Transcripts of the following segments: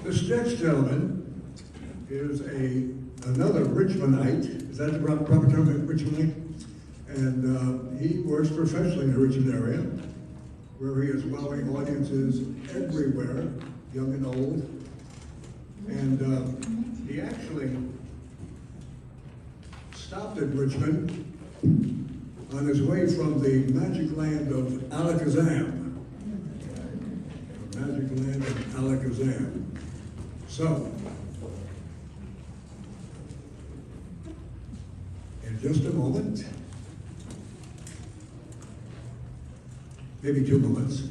This next gentleman is another Richmondite. Is that the proper term, Richmondite? And he works professionally in the Richmond area, where he is wowing audiences everywhere, young and old. And he actually stopped at Richmond on his way from the magic land of Alakazam. The magic land of Alakazam. So, in just a moment, maybe 2 moments,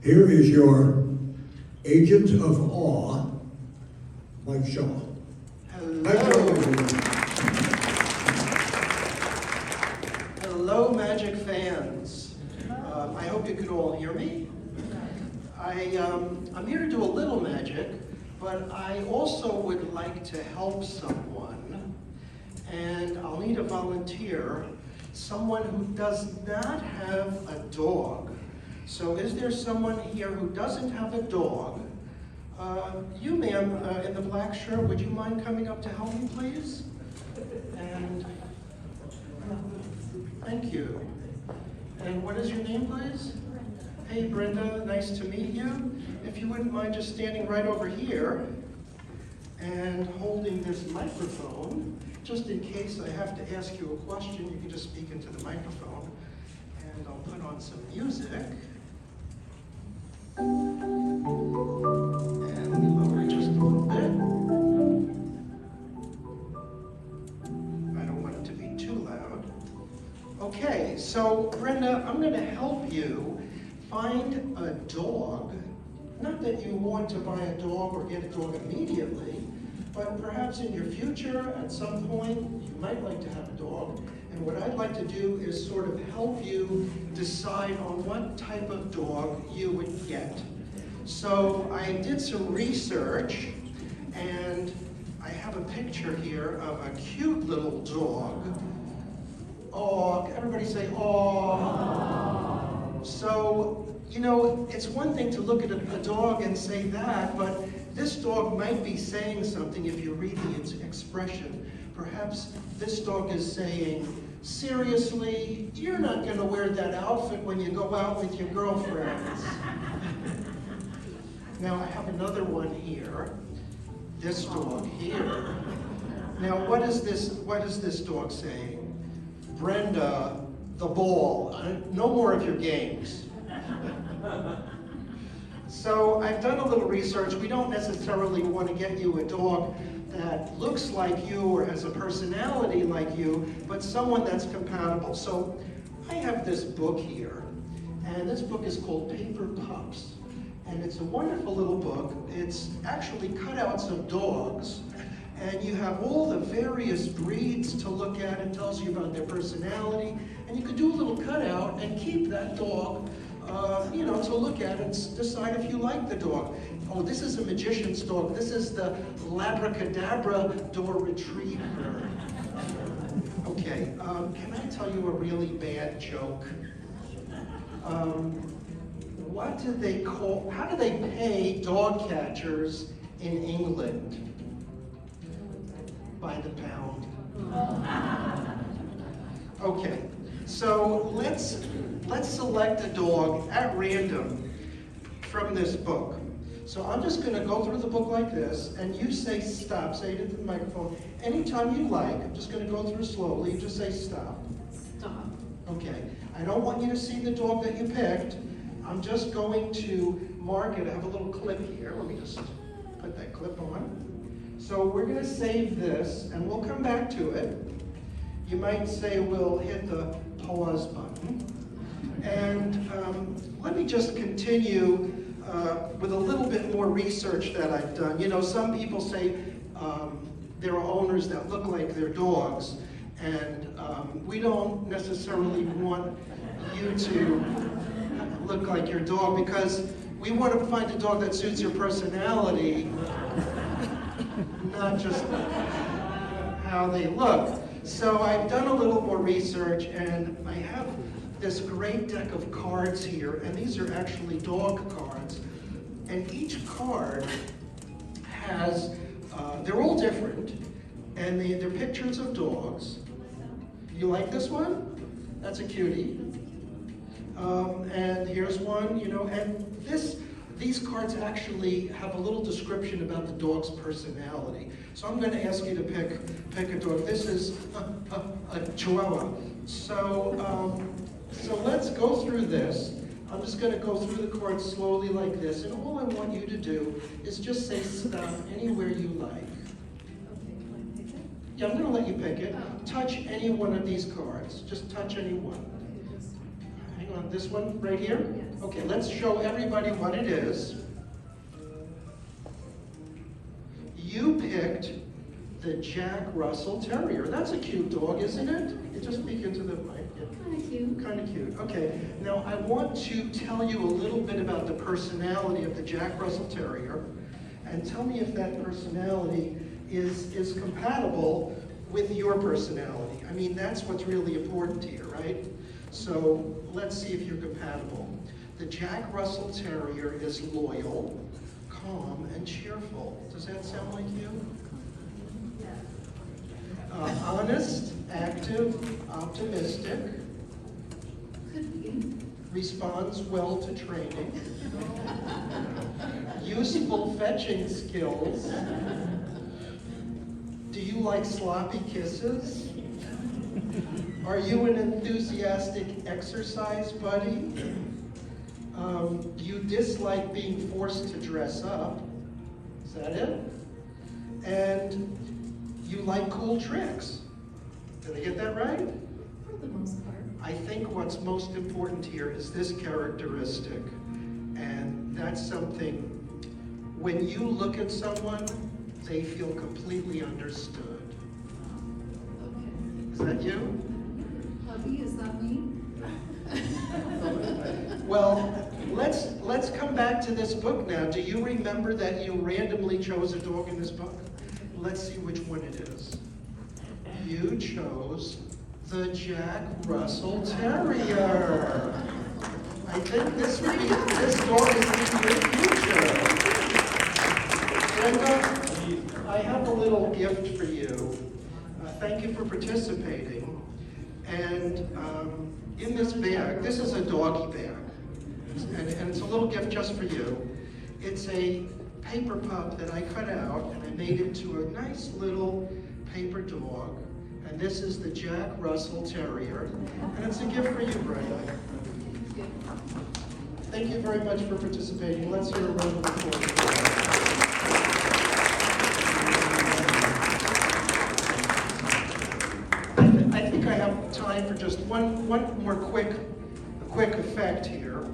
here is your agent of awe, Mike Shaw. Hello, Magic fans. I hope you can all hear me. I'm here to do a little magic, but I also would like to help someone, and I'll need a volunteer, someone who does not have a dog. So is there someone here who doesn't have a dog? You, ma'am, in the black shirt, would you mind coming up to help me, please? And thank you. And what is your name, please? Hey, Brenda, nice to meet you. If you wouldn't mind just standing right over here and holding this microphone, just in case I have to ask you a question, you can just speak into the microphone. And I'll put on some music. And let me lower it just a little bit. I don't want it to be too loud. Okay, so Brenda, I'm going to help you find a dog. Not that you want to buy a dog or get a dog immediately, but perhaps in your future, at some point, you might like to have a dog. And what I'd like to do is sort of help you decide on what type of dog you would get. So I did some research, and I have a picture here of a cute little dog. Oh, everybody say, oh. So, you know, it's one thing to look at a dog and say that, but this dog might be saying something if you read the expression. Perhaps this dog is saying, seriously, you're not going to wear that outfit when you go out with your girlfriends. Now I have another one here. This dog here. Now what is this dog saying? Brenda, the ball. No more of your games. So I've done a little research. We don't necessarily want to get you a dog that looks like you or has a personality like you, but someone that's compatible. So I have this book here, and this book is called Paper Pups. And it's a wonderful little book. It's actually cutouts of dogs, and you have all the various breeds to look at. It tells you about their personality, and you could do a little cutout and keep that dog you know, to look at and decide if you like the dog. Oh, this is a magician's dog. This is the Labracadabra Retriever. Okay, can I tell you a really bad joke? What do they call, how do they pay dog catchers in England? By the pound. Okay, so let's select a dog at random from this book. So I'm just going to go through the book like this, and you say stop, say it into the microphone. Anytime you like, I'm just going to go through slowly, you just say stop. Stop. Okay, I don't want you to see the dog that you picked. I'm just going to mark it. I have a little clip here. Let me just put that clip on. So we're going to save this, and we'll come back to it. You might say we'll hit the pause button. And let me just continue with a little bit more research that I've done. You know, some people say there are owners that look like their dogs, and we don't necessarily want you to look like your dog, because we want to find a dog that suits your personality, not just how they look. So I've done a little more research, and I have this great deck of cards here, and these are actually dog cards. And each card has, they're all different, and they're pictures of dogs. You like this one? That's a cutie. And here's one, and these cards actually have a little description about the dog's personality. So I'm going to ask you to pick a dog. This is a Chihuahua. So let's go through this. I'm just going to go through the cards slowly like this, and all I want you to do is just say stop anywhere you like. Yeah, I'm going to let you pick it. Touch any one of these cards. Just touch any one. Hang on, this one right here? Okay, let's show everybody what it is. You picked the Jack Russell Terrier. That's a cute dog, isn't it? You just peek into the mic. Kind of cute. Kind of cute. Okay, now I want to tell you a little bit about the personality of the Jack Russell Terrier, and tell me if that personality is compatible with your personality. I mean, that's what's really important here, right? So let's see if you're compatible. The Jack Russell Terrier is loyal, calm, and cheerful. Does that sound like you? Honest, active, optimistic, Could be. responds well to training, useful fetching skills. Do you like sloppy kisses? Are you an enthusiastic exercise buddy? Do you dislike being forced to dress up? Is that it? And you like cool tricks. Did I get that right? For the most part. I think what's most important here is this characteristic. And that's something, when you look at someone, they feel completely understood. Okay. Is that you? Puppy, is that me? Well, let's come back to this book now. Do you remember that you randomly chose a dog in this book? Let's see which one it is. You chose the Jack Russell Terrier. I think this dog is in your future. Brenda, I have a little gift for you. Thank you for participating. And in this bag, this is a doggy bag, and it's a little gift just for you. It's a paper pup that I cut out, and I made into a nice little paper dog. And this is the Jack Russell Terrier, and it's a gift for you, Brenda. Thank you very much for participating. Let's hear a round of applause. I think I have time for just one more quick effect here.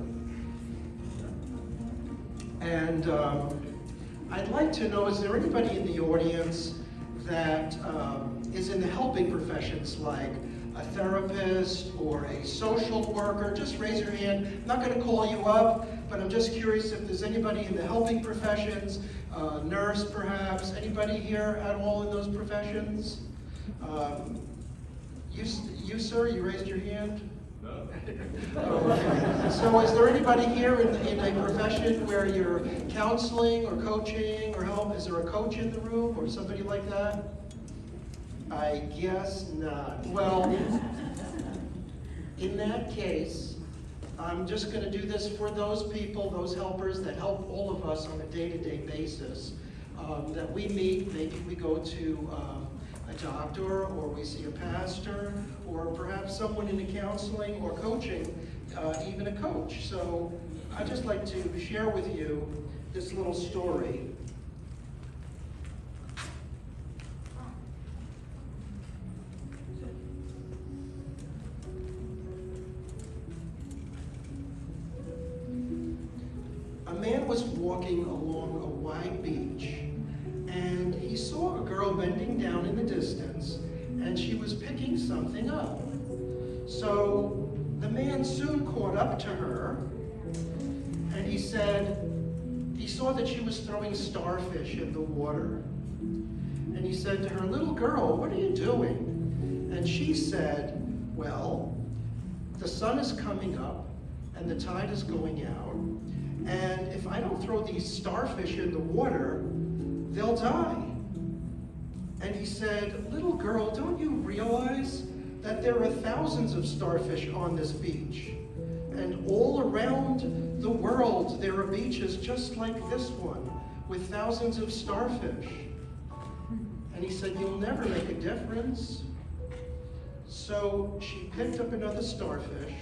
And I'd like to know, is there anybody in the audience that is in the helping professions, like a therapist or a social worker? Just raise your hand. I'm not going to call you up, but I'm just curious if there's anybody in the helping professions, nurse perhaps, anybody here at all in those professions? You sir, you raised your hand? No. Oh, okay. So is there anybody here in a profession where you're counseling or coaching or help? Is there a coach in the room or somebody like that? I guess not. Well, in that case, I'm just going to do this for those people, those helpers that help all of us on a day-to-day basis. That we meet, maybe we go to a doctor, or we see a pastor, or perhaps someone in the counseling or coaching, even a coach. So I'd just like to share with you this little story. A man was walking along a wide beach, and he saw a girl bending down in the distance, and she was picking something up. So the man soon caught up to her, and he said he saw that she was throwing starfish in the water. And he said to her, "Little girl, what are you doing?" And she said, "Well, the sun is coming up and the tide is going out. And if I don't throw these starfish in the water, they'll die." And he said, "Little girl, don't you realize that there are thousands of starfish on this beach? And all around the world, there are beaches just like this one with thousands of starfish." And he said, "You'll never make a difference." So she picked up another starfish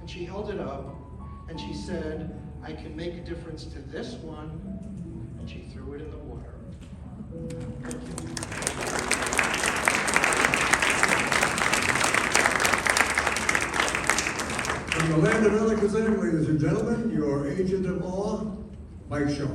and she held it up and she said, "I can make a difference to this one." And she threw it in the water. Thank you. From the land of Alakazam, ladies and gentlemen, your agent of awe, Mike Shaw.